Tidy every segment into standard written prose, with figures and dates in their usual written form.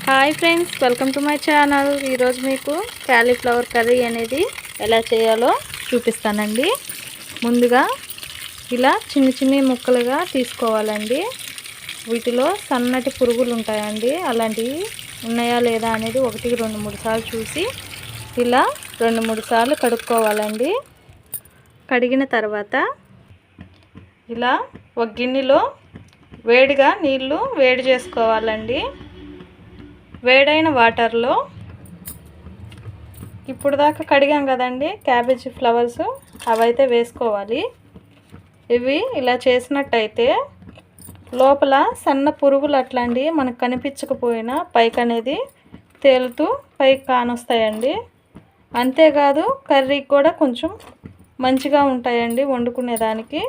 Hi friends, welcome to my channel. ఈరోజు మీకు cauliflower curry అనేది ఎలా చేయాలో చూపిస్తానండి. ముందుగా ఇలా చిన్న చిన్న ముక్కలుగా తీసుకోవాలండి. వీటిలో సన్నటి పురుగులు ఉంటాయండి, అలాంటివి ఉన్నాయా లేదా అనేది 1-2-3 సార్లు చూసి ఇలా 2-3 సార్లు కడుక్కోవాలండి. కడిగిన తర్వాత ఇలా ఒక గిన్నెలో వేడిగా నీళ్ళు వేడి చేసుకోవాలండి. వేడైన వాటర్లో ఇప్పుడు దాకా కడిగాం కదండి క్యాబేజీ ఫ్లవర్స్, అవైతే వేసుకోవాలి. ఇవి ఇలా చేసినట్టయితే లోపల సన్న పురుగులు అట్లాంటివి మనకు కనిపించకపోయినా పైకి అనేది తేలుతూ పైకి కానొస్తాయండి. అంతేకాదు కర్రీకి కూడా కొంచెం మంచిగా ఉంటాయండి వండుకునేదానికి.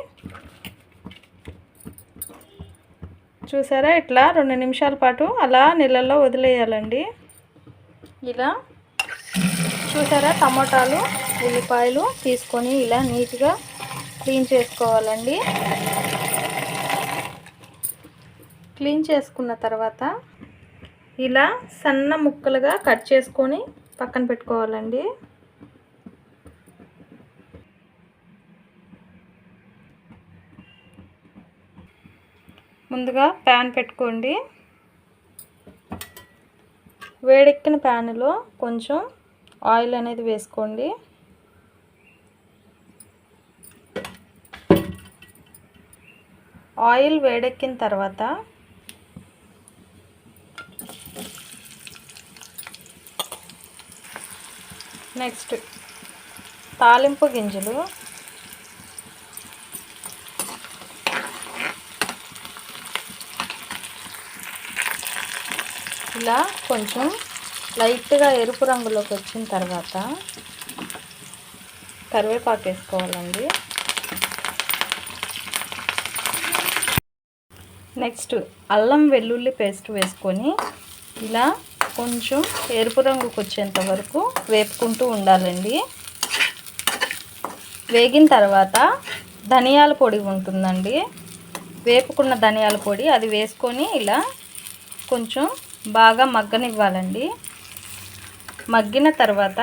చూసారా, ఇట్లా 2 నిమిషాల పాటు అలా నీళ్ళల్లో వదిలేయాలండి. ఇలా చూసారా, టమాటాలు ఉల్లిపాయలు తీసుకొని ఇలా నీట్గా క్లీన్ చేసుకోవాలండి. క్లీన్ చేసుకున్న తర్వాత ఇలా సన్న ముక్కలుగా కట్ చేసుకొని పక్కన పెట్టుకోవాలండి. ముందుగా ప్యాన్ పెట్టుకోండి. వేడెక్కిన ప్యాన్లో కొంచెం ఆయిల్ అనేది వేసుకోండి. ఆయిల్ వేడెక్కిన తర్వాత నెక్స్ట్ తాలింపు గింజలు, ఇలా కొంచెం లైట్గా ఎరుపు రంగులోకి వచ్చిన తర్వాత కరివేపాకు వేసుకోవాలండి. నెక్స్ట్ అల్లం వెల్లుల్లి పేస్ట్ వేసుకొని ఇలా కొంచెం ఎరుపు రంగుకి వచ్చేంత వరకు వేపుకుంటూ ఉండాలండి. వేగిన తర్వాత ధనియాల పొడి ఉంటుందండి, వేపుకున్న ధనియాల పొడి అది వేసుకొని ఇలా కొంచెం బాగా మగ్గనివ్వాలండి. మగ్గిన తర్వాత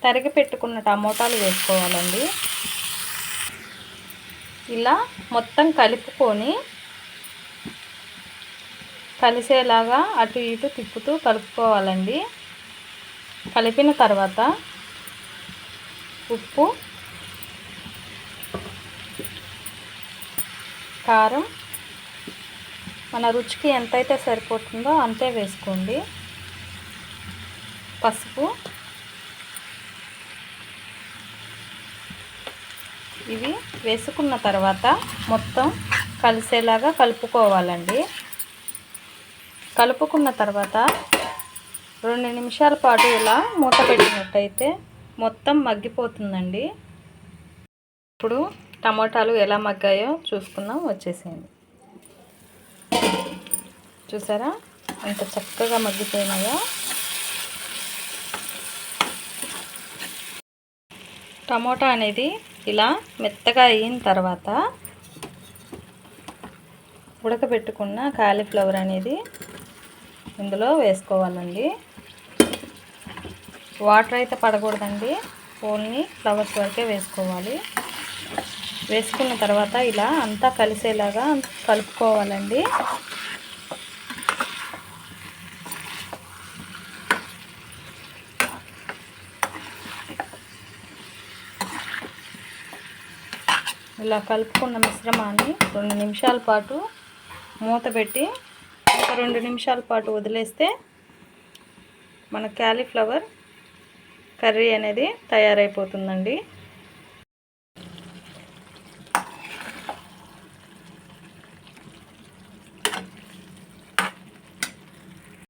తరిగి పెట్టుకున్న టమోటాలు వేసుకోవాలండి. ఇలా మొత్తం కలుపుకొని కలిసేలాగా అటు ఇటు తిప్పుతూ కలుపుకోవాలండి. కలిపిన తర్వాత ఉప్పు, కారం మన రుచికి ఎంతైతే సరిపోతుందో అంతే వేసుకోండి. పసుపు, ఇవి వేసుకున్న తర్వాత మొత్తం కలిసేలాగా కలుపుకోవాలండి. కలుపుకున్న తర్వాత 2 నిమిషాల పాటు ఇలా మూత పెట్టినట్టయితే మొత్తం మగ్గిపోతుందండి. ఇప్పుడు టమాటాలు ఎలా మగ్గాయో చూసుకుందాం, వచ్చేసేయండి. చూసారా ఎంత చక్కగా మగ్గిపోయినాయో. టమోటా అనేది ఇలా మెత్తగా అయిన తర్వాత ఉడకబెట్టుకున్న కాలీఫ్లవర్ అనేది ఇందులో వేసుకోవాలండి. వాటర్ అయితే పడకూడదండి, ఓన్లీ ఫ్లవర్స్ వరకే వేసుకోవాలి. వేసుకున్న తర్వాత ఇలా అంతా కలిసేలాగా కలుపుకోవాలండి. ఇలా కలుపుకున్న మిశ్రమాన్ని 2 నిమిషాల పాటు మూత పెట్టి ఒక 2 నిమిషాల పాటు వదిలేస్తే మన క్యాలీఫ్లవర్ కర్రీ అనేది తయారైపోతుందండి.